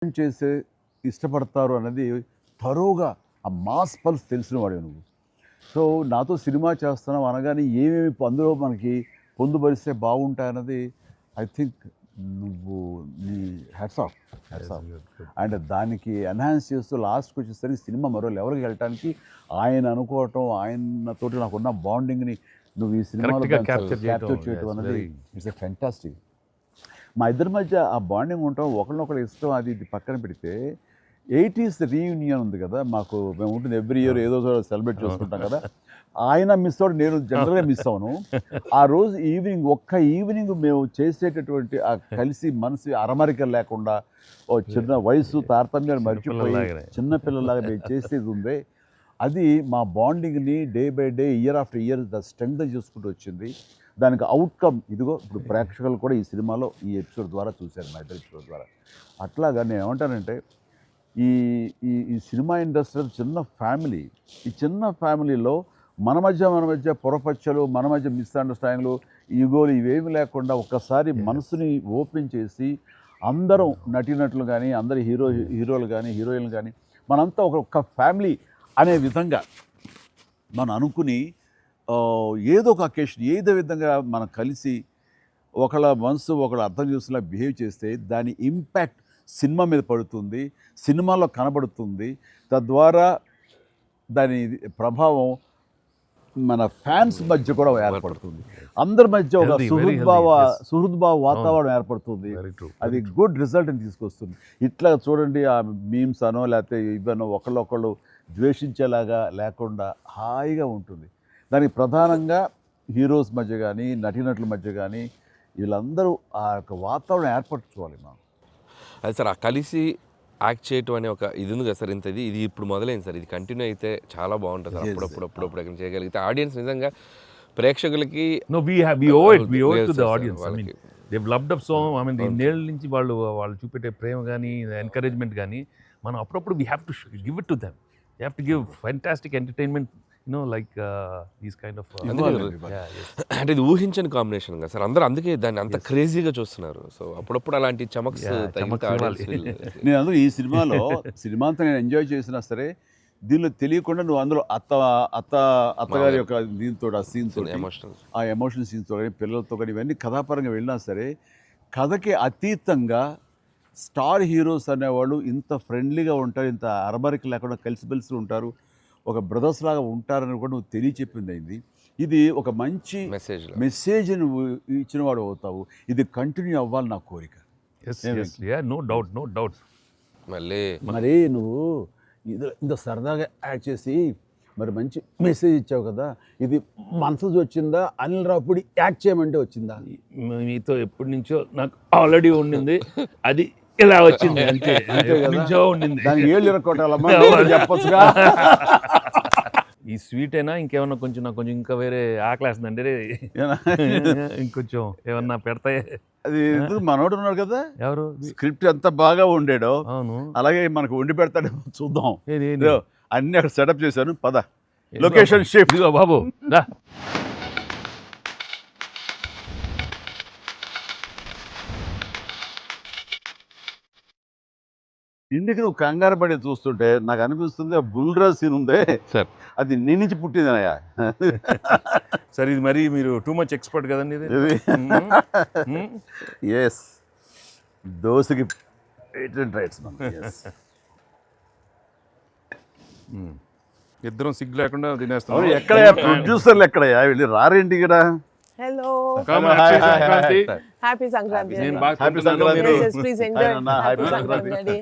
చేసే ఇష్టపడతారు అన్నది తరోగా ఆ మాస్ పల్స్ తెలిసిన వాడే నువ్వు. సో నాతో సినిమా చేస్తున్నావు అనగానే ఏమేమి అందులో మనకి పొందుపరిస్తే బాగుంటాయన్నది ఐ థింక్ నువ్వు నీ హ్యాట్స్ ఆఫ్ అండ్ దానికి ఎన్హాన్స్ చేస్తూ లాస్ట్కి వచ్చేసరికి సినిమా మరో లెవెల్కి వెళ్ళటానికి ఆయన అనుకోవటం ఆయనతోటి నాకున్న బాండింగ్ని నువ్వు ఈ సినిమాలో క్యాప్చర్ చేయటం అన్నది ఇట్స్ ఎ ఫ్యాంటాస్టిక్. మా ఇద్దరి మధ్య ఆ బాండింగ్ ఉండటం ఒకరినొకరు ఇష్టం అది ఇది పక్కన పెడితే 80s రీయూనియన్ ఉంది కదా మాకు, మేము ఉంటుంది ఎవ్రీ ఇయర్ ఏదో సెలబ్రేట్ చేసుకుంటాం కదా. ఆయన మిస్ అవ్వడం నేను జనరల్గా మిస్ అవ్వను. ఆ రోజు ఒక్క ఈవినింగ్ మేము చేసేటటువంటి ఆ కలిసి మనసు అరమరిక లేకుండా ఓ చిన్న వయసు తారతమ్యాలు మర్చిపోయి చిన్నపిల్లలాగా మేము చేసేది ఉందే, అది మా బాండింగ్ని day by day year after year strength చేసుకుంటూ వచ్చింది. దానికి అవుట్కమ్ ఇదిగో ఇప్పుడు ప్రేక్షకులు కూడా ఈ సినిమాలో ఈ ఎపిసోడ్ ద్వారా చూశారు, మా ఇద్దరు ఎపిసోడ్ ద్వారా. అట్లాగా నేను ఏమంటానంటే ఈ ఈ సినిమా ఇండస్ట్రీ చిన్న ఫ్యామిలీ. ఈ చిన్న ఫ్యామిలీలో మన మధ్య పొరపచ్చలు, మన మధ్య మిస్అండర్స్టాండింగ్లు, ఈగోలు ఇవేమి లేకుండా ఒక్కసారి మనసుని ఓపెన్ చేసి అందరం నటీనటులు కానీ అందరి హీరోలు కానీ హీరోయిన్లు కానీ మనంతా ఒక ఫ్యామిలీ అనే విధంగా మనం అనుకుని ఏదో ఒక అకేషన్ ఏదో విధంగా మనం కలిసి ఒకళ్ళ మనసు ఒకళ్ళు అర్థం చేసుకునేలా బిహేవ్ చేస్తే దాని ఇంపాక్ట్ సినిమా మీద పడుతుంది, సినిమాలో కనబడుతుంది. తద్వారా దాని ప్రభావం మన ఫ్యాన్స్ మధ్య కూడా ఏర్పడుతుంది, అందరి మధ్య ఒక సుహృద్భావ వాతావరణం ఏర్పడుతుంది. అది గుడ్ రిజల్ట్ని తీసుకొస్తుంది. ఇట్లా చూడండి, ఆ మీమ్స్ అనో లేకపోతే ఇవన్నో ఒకళ్ళొకళ్ళు ద్వేషించేలాగా లేకుండా హాయిగా ఉంటుంది. దానికి ప్రధానంగా హీరోస్ మధ్య కానీ నటీనటుల మధ్య కానీ వీళ్ళందరూ ఆ యొక్క వాతావరణం ఏర్పరచుకోవాలి మనం. అది సార్, ఆ కలిసి యాక్ట్ చేయటం అనే ఒక ఇది ఉంది కదా సార్, ఇది ఇప్పుడు మొదలైంది సార్. ఇది కంటిన్యూ అయితే చాలా బాగుంటుంది సార్. అప్పుడప్పుడు ఎక్కడ చేయగలిగితే ఆడియన్స్ నిజంగా ప్రేక్షకులకి ఇన్నేళ్ళ నుంచి వాళ్ళు చూపెట్టే ప్రేమ కానీ ఎంకరేజ్మెంట్ కానీ మనం అప్పుడప్పుడు we have to give it to them. You have to give fantastic entertainment, like these kind of. అంటే ఇది ఊహించని కాంబినేషన్ కదా సార్, అందరూ అందుకే దాన్ని అంత క్రేజీగా చూస్తున్నారు. సో అప్పుడప్పుడు అలాంటి చమక్స్ నేను అందులో ఈ సినిమా అంతా నేను ఎంజాయ్ చేసినా సరే దీనిలో తెలియకుండా నువ్వు అందులో అత్తగారి యొక్క దీంతో ఆ సీన్తో ఆ ఎమోషనల్ సీన్స్తో కానీ పిల్లలతో కానీ ఇవన్నీ కథాపరంగా వెళ్ళినా సరే కథకి అతీతంగా స్టార్ హీరోస్ అనేవాళ్ళు ఇంత ఫ్రెండ్లీగా ఉంటారు, ఇంత అరమరిక లేకుండా కలిసిమెలిసి ఉంటారు, ఒక బ్రదర్స్ లాగా ఉంటారని కూడా నువ్వు తెలియచెప్పింది అయింది. ఇది ఒక మంచి మెసేజ్ నువ్వు ఇచ్చిన వాడు అవుతావు. ఇది కంటిన్యూ అవ్వాలి నా కోరిక. No doubt. మరి నువ్వు ఇంత సరదాగా యాక్ట్ చేసి మరి మంచి మెసేజ్ ఇచ్చావు కదా, ఇది మనసు వచ్చిందా అనిల్ రావుపూడి యాక్ట్ చేయమంటే వచ్చిందా? మీతో ఎప్పటి నుంచో నాకు ఆల్రెడీ ఉండింది, అది ఇలా వచ్చింది అంతే. ఉండింది దానికి ఏళ్ళు ఇరక్కొట్టాలమ్మా చెప్పొచ్చుగా. ఈ స్వీట్ అయినా ఇంకేమన్నా కొంచెం నాకు కొంచెం ఇంకా వేరే ఆకలేస్తుందంటే ఇంకొంచెం ఏమన్నా పెడతాయి. అది మనోడు ఉన్నాడు కదా, ఎవరు స్క్రిప్ట్ ఎంత బాగా వండాడో అవును అలాగే మనకు వండి పెడతాడో చూద్దాం. అన్ని అక్కడ సెటప్ చేశాను, పద లొకేషన్ షిఫ్ట్ బాబు. ఇందుకు నువ్వు కంగారు పడి చూస్తుంటే నాకు అనిపిస్తుంది ఆ బుల్రాజ్ సీన్ ఉందే సార్, అది నీ నుంచి పుట్టిందనయ్యా. సార్ ఇది మరి మీరు టూ మచ్ ఎక్స్పర్ట్ కదండి ఇది. ఎస్, దోశకి పేటెంట్ రైట్స్ ఇద్దరం సిగ్గు లేకుండా తినేస్తాం. ఎక్కడయ్యా ప్రొడ్యూసర్లు, ఎక్కడయ్యా వెళ్ళి రారేంటి ఇక్కడ? Hello. Happy Sankranti. Happy Sankranti. Yes, please enjoy. Happy Sankranti.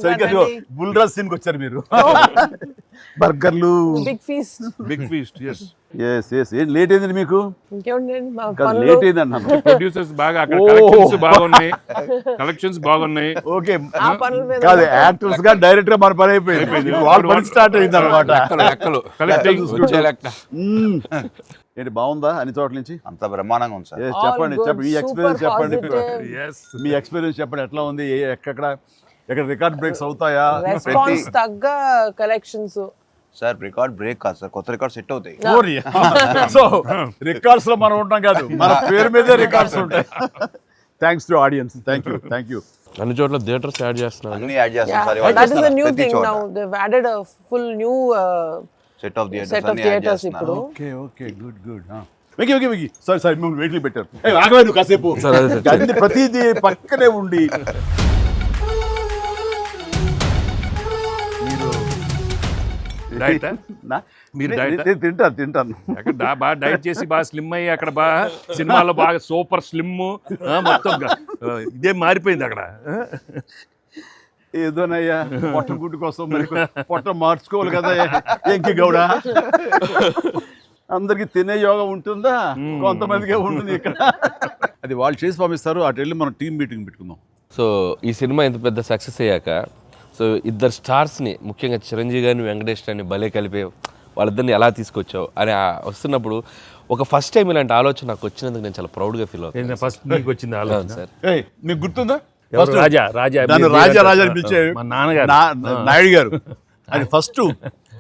సరిగ్గా బుల్రాజ్ సీన్కి వచ్చారు మీరు. బర్గర్లు, బిగ్ ఫీస్ట్. ఎస్ ఏం లేట్ అయింది మీకు? ఇంకేముందండి మా లేట్ పనులు. అయింది అన్నాను. ప్రొడ్యూసర్స్ బాగా కలెక్షన్స్ బాగున్నాయి. ఓకే, ఆ పనుల మీద కాదు యాక్టర్స్ గా డైరెక్టర్ గా మన పని అయిపోయింది, వాళ్ళ పని స్టార్ట్ అయింది అనమాట. ఏంటి బాగుందా అన్ని చోట్ల నుంచి? అంత బ్రహ్మాండంగా ఉంది సార్. చెప్పండి మీ ఎక్స్పీరియన్స్ చెప్పండి. Yes. మీ ఎక్స్పీరియన్స్ చెప్పండి, ఎట్లా ఉంది? ఎక్కడ రికార్డ్ బ్రేక్స్ అవుతాయా? రెస్పాన్స్ తగ్గ కలెక్షన్స్ సార్. రికార్డ్ బ్రేక్ కాదు సార్, కొత్త రికార్డ్ సెట్ అవుతాయి. సో రికార్డ్స్ లో మనం ఉంటాం కాదు, మన పేరు మీదే రికార్డ్స్ ఉంటాయి. Thanks to audience. Thank you. అన్ని చోట్ల థియేటర్స్ యాడ్ చేస్తున్నారు. అన్ని యాడ్ చేస్తాం sir Yeah, that is a new thing now. They've added a full new set of set of theaters ఇప్పుడు. ఓకే ఓకే గుడ్ గుడ్ వెకి sorry మిమ్మల్ని వెయిట్లు పెట్టారు ఆగవే నువ్వు కాసేపు అన్ని ప్రతిదీ పక్కనే ఉండి డైట్ నా- మీరు నే- diet ఆ? నేను తింటాను అక్కడ బాగా డైట్ చేసి బాగా స్లిమ్ అయ్యి అక్కడ బాగా సినిమాలో బాగా సూపర్ స్లిమ్ మొత్తం ఇదే మారిపోయింది అక్కడ. ఏదోనయ్యా పొట్ట గుడ్డు కోసం మరి పొట్ట మార్చుకోవాలి కదా ఎంకి గౌడ అందరికి తినే యోగం ఉంటుందా కొంతమందికే ఉంటుంది ఇక్కడ అది వాళ్ళు చేసి పంపిస్తారు అటు వెళ్ళి మనం టీం మీటింగ్ పెట్టుకుందాం. సో ఈ సినిమా ఇంత పెద్ద సక్సెస్ అయ్యాక సో ఇద్దరు స్టార్స్ని ముఖ్యంగా చిరంజీవి గారిని వెంకటేష్ గారిని భలే కలిపే వాళ్ళిద్దరిని ఎలా తీసుకొచ్చావు అని వస్తున్నప్పుడు ఒక ఫస్ట్ టైం ఇలాంటి ఆలోచన నాకు వచ్చినందుకు నేను చాలా ప్రౌడ్గా ఫీల్ అవుతాను ఫస్ట్ నీకు వచ్చింది ఆలోచన సార్. ఏయ్ మీకు గుర్తుందా ఎవరు? రాజా రాజా నన్ను రాజా రాజా అని పిలిచే మా నాన్నగారు. నాయుడు గారు అది ఫస్ట్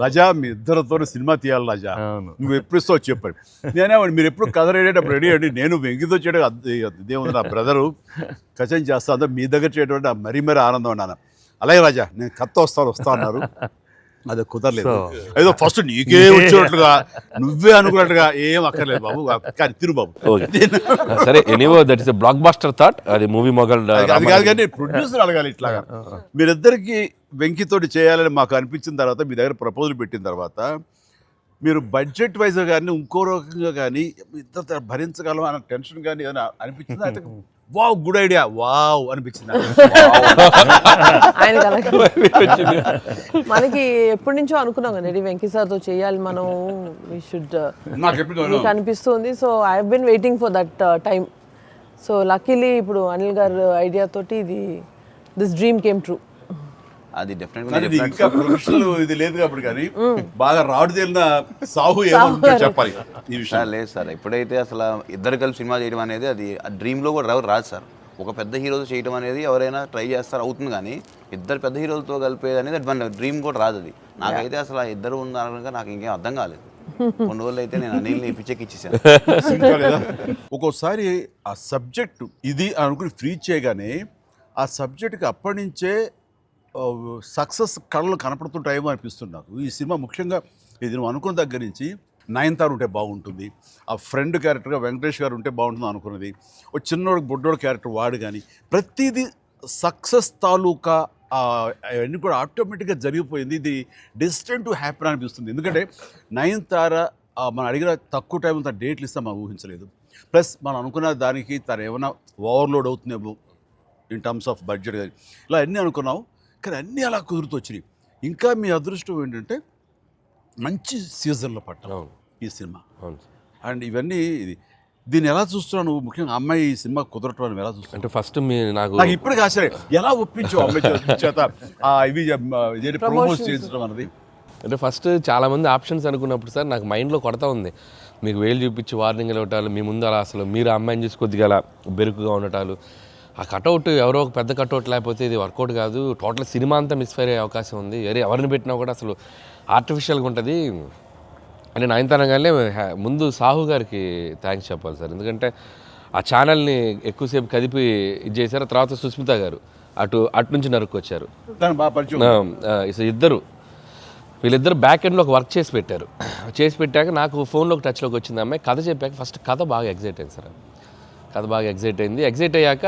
రాజా మీ ఇద్దరితో సినిమా తీయాలి రాజా అవును. నువ్వు ఎప్పుడు ఇస్తావు చెప్పాడు నేనే మీరు ఎప్పుడు కథ రెడీ రెడీ అండి నేను వెంకితో చేయడం ఇదేముంది నా బ్రదరు కచం చేస్తా అంతా మీ దగ్గర చేయడం మరీ మరీ ఆనందం అన్నాను. అలాగే రాజా నేను కథ వస్తా అన్నారు అది కుదరలేదు ఏదో ఫస్ట్ నీకే వచ్చేటట్టుగా నువ్వే అనుకున్నట్టుగా ఏం అక్కర్లేదు బాబు కానీ తిరు బాబు సరే anyway that is block buster thought movie మొగల్ అది కాదు కానీ ప్రొడ్యూసర్ అడగాలి ఇట్లాగా మీరిద్దరికి వెంకితోటి చేయాలని మాకు అనిపించిన తర్వాత మీ దగ్గర ప్రపోజల్ పెట్టిన తర్వాత మీరు బడ్జెట్ వైజ్గా కానీ ఇంకో రకంగా కానీ ఇద్దరు భరించగలం అన్న టెన్షన్ కానీ ఏదైనా అనిపించిందా అయితే వావ్ గుడ్ ఐడియా వావ్ అనిపించింది ఆయనకి అలాగే మనకి ఎప్పటి నుంచో అనుకున్నాం కదా వెంకీ సార్తో చేయాలి మనం వీ షుడ్ నాకు ఎప్పుడు మీకు అనిపిస్తుంది. So I have been waiting for that time. So luckily ఇప్పుడు అనిల్ గారు ఐడియా తోటి దిస్ డ్రీమ్ కేమ్ ట్రూ. అది కానీ ఇది ఇంకా ప్రొఫెషనల్ ఇది లేదు కాబట్టి కానీ బాగా రాడు తేలిన సాహు ఏమో చెప్పాలి ఈ విషయం సార్ లేదు సార్ ఎప్పుడైతే అసలు ఇద్దరు కలిసి సినిమా చేయడం అనేది అది డ్రీమ్లో కూడా రాదు సార్. ఒక పెద్ద హీరోతో చేయడం అనేది ఎవరైనా ట్రై చేస్తారు అవుతుంది కానీ ఇద్దరు పెద్ద హీరోలతో కలిపేది అనేది అది మన డ్రీమ్ కూడా రాదు. అది నాకైతే అసలు ఇద్దరు ఉన్నారనగా నాకు ఇంకేం అర్థం కాలేదు. కొన్ని రోజులు అయితే నేను అనిల్ని పిచ్చెక్కి ఇచ్చేసాను. ఒక్కోసారి ఆ సబ్జెక్టు ఇది అనుకుని ఫ్రీ చేయగానే ఆ సబ్జెక్ట్కి అప్పటి నుంచే సక్సెస్ కళలు కనపడుతుంటాయేమో అనిపిస్తుంది నాకు. ఈ సినిమా ముఖ్యంగా ఇది నువ్వు అనుకున్న దగ్గర నుంచి నయనతార ఉంటే బాగుంటుంది, ఆ ఫ్రెండ్ క్యారెక్టర్గా వెంకటేష్ గారు ఉంటే బాగుంటుంది అనుకున్నది, ఒక చిన్నోడు బొడ్డోడు క్యారెక్టర్ వాడు కానీ ప్రతిదీ సక్సెస్ తాలూకా అవన్నీ కూడా ఆటోమేటిక్గా జరిగిపోయింది. ఇది డెస్టిన్ టు హ్యాపీ అనిపిస్తుంది. ఎందుకంటే నయనతార మనం అడిగిన తక్కువ టైం అంత డేట్లు ఇస్తే మనం ఊహించలేదు. ప్లస్ మనం అనుకున్న దానికి తను ఏమైనా ఓవర్లోడ్ అవుతుందేమో ఇన్ టర్మ్స్ ఆఫ్ బడ్జెట్ కానీ ఇలా అన్నీ అనుకున్నావు కానీ అన్నీ అలా కుదురుతూ వచ్చినాయి. ఇంకా మీ అదృష్టం ఏంటంటే మంచి సీజన్లో పట్టావు ఈ సినిమా. అండ్ ఇవన్నీ దీన్ని ఎలా చూస్తున్నావు నువ్వు? ముఖ్యంగా అమ్మాయి ఈ సినిమా కుదరటం అని ఎలా చూస్తున్నావు? అంటే ఫస్ట్ నాకు ఇప్పటికి ఆశ్చర్యం ఎలా ఒప్పించావు అమ్మాయి చేత ఇవి ప్రమోట్ చేయించడం అన్నది. అంటే ఫస్ట్ చాలామంది ఆప్షన్స్ అనుకున్నప్పుడు సార్ నాకు మైండ్లో కొడతా ఉంది. మీకు వేలు చూపించి వార్నింగ్ ఇవ్వటాలు, మీ ముందు అలా అసలు మీరు అమ్మాయిని చూసి కొద్దిగా అలా బెరుకుగా ఉండటాలు, ఆ కటౌట్ ఎవరో ఒక పెద్ద కటౌట్ లేకపోతే ఇది వర్కౌట్ కాదు, టోటల్ సినిమా అంతా మిస్ఫైర్ అయ్యే అవకాశం ఉంది, ఎవరిని పెట్టినా కూడా అసలు ఆర్టిఫిషియల్గా ఉంటుంది అని నయనతారగానే ముందు సాహు గారికి థ్యాంక్స్ చెప్పాలి సార్. ఎందుకంటే ఆ ఛానల్ని ఎక్కువసేపు కదిపి ఇది చేశారు. తర్వాత సుస్మిత గారు అటు నుంచి నరుక్కొచ్చారు. వీళ్ళిద్దరు బ్యాక్ ఎండ్లో ఒక వర్క్ చేసి పెట్టారు. చేసి పెట్టాక నాకు ఫోన్లోకి టచ్లోకి వచ్చింది అమ్మాయి. కథ చెప్పాక ఫస్ట్ కథ బాగా ఎగ్జైట్ అయింది సార్. కథ బాగా ఎగ్జైట్ అయింది. ఎగ్జైట్ అయ్యాక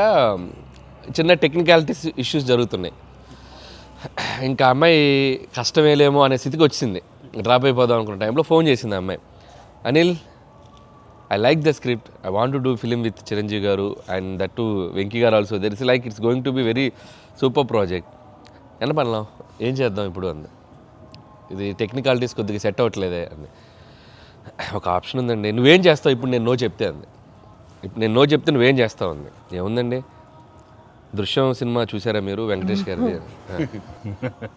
చిన్న టెక్నికాలిటీస్ ఇష్యూస్ జరుగుతున్నాయి. ఇంకా అమ్మాయి కష్టమేలేమో అనే స్థితికి వచ్చింది. డ్రాప్ అయిపోదాం అనుకున్న టైంలో ఫోన్ చేసింది అమ్మాయి, Anil I like the script, I want to do film with Chiranjeevi గారు అండ్ దట్ టు వెంకీ గారు also, there is like it's going to be very super project. ఎలా పడలాం, ఏం చేద్దాం ఇప్పుడు అంది. ఇది టెక్నికాలిటీస్ కొద్దిగా సెట్ అవ్వట్లేదే అంది. ఒక ఆప్షన్ ఉందండి, నువ్వేం చేస్తావు ఇప్పుడు నేను నో చెప్తే అంది. ఇప్పుడు నేను నో చెప్తే నువ్వేం చేస్తావు అంది. ఏముందండి, దృశ్యం సినిమా చూసారా మీరు వెంకటేష్ గారిది?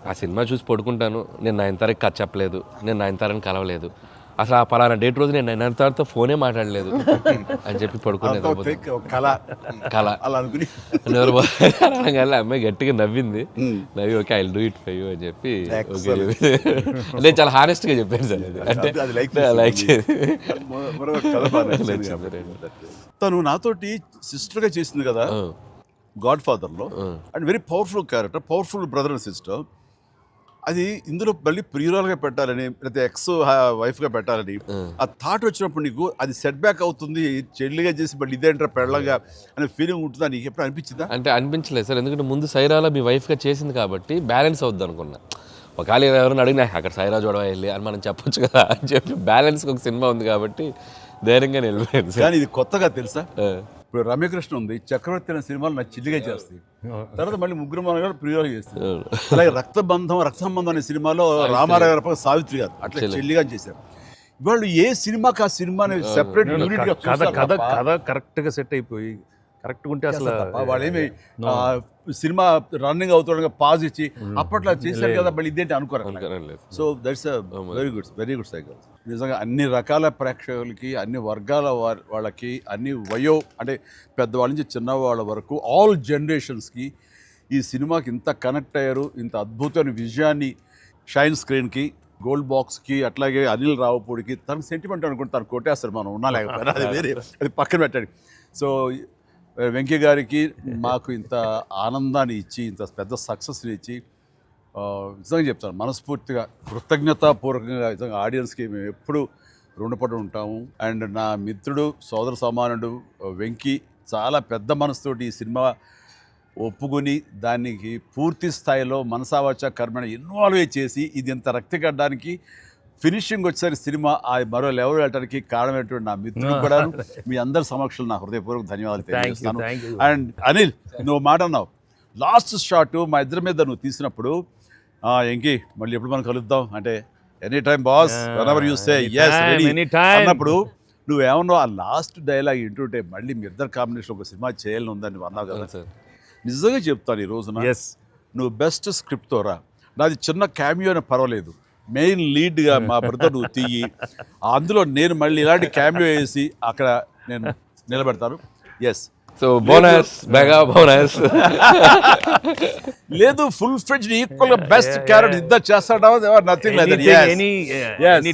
ఆ సినిమా చూసి పడుకుంటాను, నేను నయనతారకి కథ చెప్పలేదు, నేను నయనతారని కలవలేదు, అసలు ఆ పలానా డేట్ రోజు నేను నయనతారతో ఫోనే మాట్లాడలేదు అని చెప్పి పడుకునేది. కళ అనగానే అమ్మాయి గట్టిగా నవ్వింది. నవ్వి okay I will do it for you అని చెప్పి నేను చాలా హానెస్ట్గా చెప్పాను సార్. అంటే లైక్ తను నాతోటి సిస్టర్గా చేసింది కదా, గాడ్ ఫాదర్లో and very powerful character, powerful brother and sister. అది ఇందులో మళ్ళీ ప్రియురాలుగా పెట్టాలని లేకపోతే ఎక్స్ వైఫ్గా పెట్టాలని ఆ థాట్ వచ్చినప్పుడు నీకు అది సెట్ బ్యాక్ అవుతుంది, చెల్లిగా చేసి మళ్ళీ ఇదేంటారా పెళ్ళగా అనే ఫీలింగ్ ఉంటుందా నీకు ఎప్పుడు అనిపించిందా? అంటే అనిపించలేదు సార్, ఎందుకంటే ముందు సైరాలో మీ వైఫ్గా చేసింది కాబట్టి బ్యాలెన్స్ అవుద్ది అనుకున్నా. ఒకవేళ ఎవరైనా అడిగినా అక్కడ సైరా చూడవా వెళ్ళి అని మనం చెప్పొచ్చు కదా అని చెప్పి బ్యాలెన్స్కి ఒక సినిమా ఉంది కాబట్టి ధైర్యంగా వెళ్ళిపోయింది సార్. కానీ ఇది కొత్తగా తెలుసా, ఇప్పుడు రమ్యకృష్ణ ఉంది, చక్రవర్తి అనే సినిమాలు నాకు చిల్లిగా చేస్తాయి, తర్వాత మళ్ళీ ముగ్గురు మనగారు ప్రియురాలు చేస్తారు. అలాగే రక్త సంబంధం అనే సినిమాలో రామారావు గారు పక్కన సావిత్రి గారు అట్లా చెల్లిగా చేశారు. వాళ్ళు ఏ సినిమాకి ఆ సినిమాని సెపరేట్ యూనిట్ గా కథ కరెక్ట్గా సెట్ అయిపోయి కరెక్ట్గా ఉంటే అసలు వాళ్ళేమి సినిమా రన్నింగ్ అవుతుండగా పాజ్ ఇచ్చి అప్పట్లో చేశారు కదా మళ్ళీ ఇదేంటి అనుకోరు. So that's very good cycle. నిజంగా అన్ని రకాల ప్రేక్షకులకి, అన్ని వర్గాల వాళ్ళకి, అన్ని అంటే పెద్దవాళ్ళ నుంచి చిన్నవాళ్ళ వరకు ఆల్ జనరేషన్స్కి ఈ సినిమాకి ఇంత కనెక్ట్ అయ్యారు. ఇంత అద్భుతమైన విజయాన్ని షైన్ స్క్రీన్కి, గోల్డ్ బాక్స్కి, అట్లాగే అనిల్ రావుపూడికి తనకు సెంటిమెంట్ అనుకుంటే తను కొట్టేస్తారు, మనం ఉన్నా లేకపోయినా అది వేరే, అది పక్కన పెట్టండి. సో వెంకయ్య గారికి మాకు ఇంత ఆనందాన్ని ఇచ్చి, ఇంత పెద్ద సక్సెస్ని ఇచ్చి నిజంగా చెప్తాను మనస్ఫూర్తిగా కృతజ్ఞతాపూర్వకంగా నిజంగా ఆడియన్స్కి మేము ఎప్పుడు రుణపడి ఉంటాము. అండ్ నా మిత్రుడు, సోదర సమానుడు వెంకీ చాలా పెద్ద మనసుతోటి ఈ సినిమా ఒప్పుకొని దానికి పూర్తి స్థాయిలో మనసావాచ కర్మని ఇన్వాల్వ్ చేసి ఇది ఇంత రక్తిగడ్డానికి ఫినిషింగ్ వచ్చేసరి సినిమా ఆ మరో లెవెల్ వెళ్ళడానికి కారణమైనటువంటి నా మిత్రుడు కూడా మీ అందరి సమక్షంలో నా హృదయపూర్వక ధన్యవాదాలు తెలియజేస్తాను. అండ్ అనిల్, నువ్వు మాట అన్నావు లాస్ట్ షాట్ మా ఇద్దరి మీద నువ్వు తీసినప్పుడు, ఎంకి మళ్ళీ ఎప్పుడు మనం కలుద్దాం అంటే any time boss, whenever you say yes ready అన్నప్పుడు నువ్వేమన్నావు ఆ లాస్ట్ డైలాగ్ వింటుంటే మళ్ళీ మీ ఇద్దరు కాంబినేషన్ ఒక సినిమా చేయాలని ఉందని నువ్వు అన్నావు కదా. నిజంగా చెప్తాను ఈ రోజున నువ్వు బెస్ట్ స్క్రిప్ట్తో రా, నాది చిన్న క్యామియో అని పర్వాలేదు, మెయిన్ లీడ్గా మా బ్రదర్ నువ్వు తీయి, అందులో నేను మళ్ళీ ఇలాంటి క్యామియో వేసి అక్కడ నేను నిలబెడతాను. Yes so bonus mega bonus లేదు ఫుల్ ఫ్లెడ్జ్డ్ ఈక్వల్ గా బెస్ట్ క్యారెక్టర్ ఇద్దరు చేస్తాడా, nothing like that. Any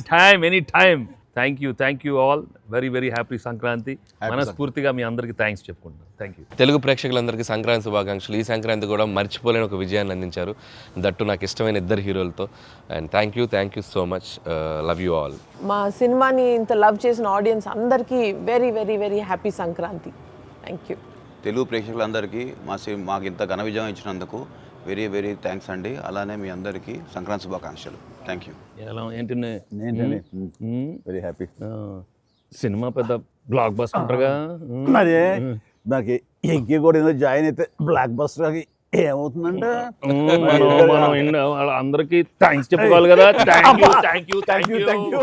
time. Thank you all. Very happy Sankranti. మనస్ఫూర్తిగా మీ అందరికీ థ్యాంక్స్ చెప్పుకుంటున్నాను. Thank you. తెలుగు ప్రేక్షకులందరికీ సంక్రాంతి శుభాకాంక్షలు. ఈ సంక్రాంతి కూడా మర్చిపోలేని ఒక విజయాన్ని అందించారు, దట్టు నాకు ఇష్టమైన ఇద్దరు హీరోలతో. And thank you so much. Love you all. మా సినిమాని ఇంత లవ్ చేసిన ఆడియన్స్ అందరికీ very happy Sankranti. Thank you. Telugu ప్రేక్షకులందరికీ మాకు ఇంత ఘన విజయం ఇచ్చినందుకు వెరీ థ్యాంక్స్ అండి. అలానే మీ అందరికీ సంక్రాంతి శుభాకాంక్షలు. Thank you. ఎలా ఏంటి వెరీ హ్యాపీ. సినిమా పెద్ద బ్లాక్ బస్టర్గా మరి నాకు ఎంకి కూడా ఏదో జాయిన్ అయితే బ్లాక్ బస్టర్కి ఏమవుతుందంటే మనం అందరికీ థ్యాంక్స్ చెప్పుకోవాలి కదా. Thank you.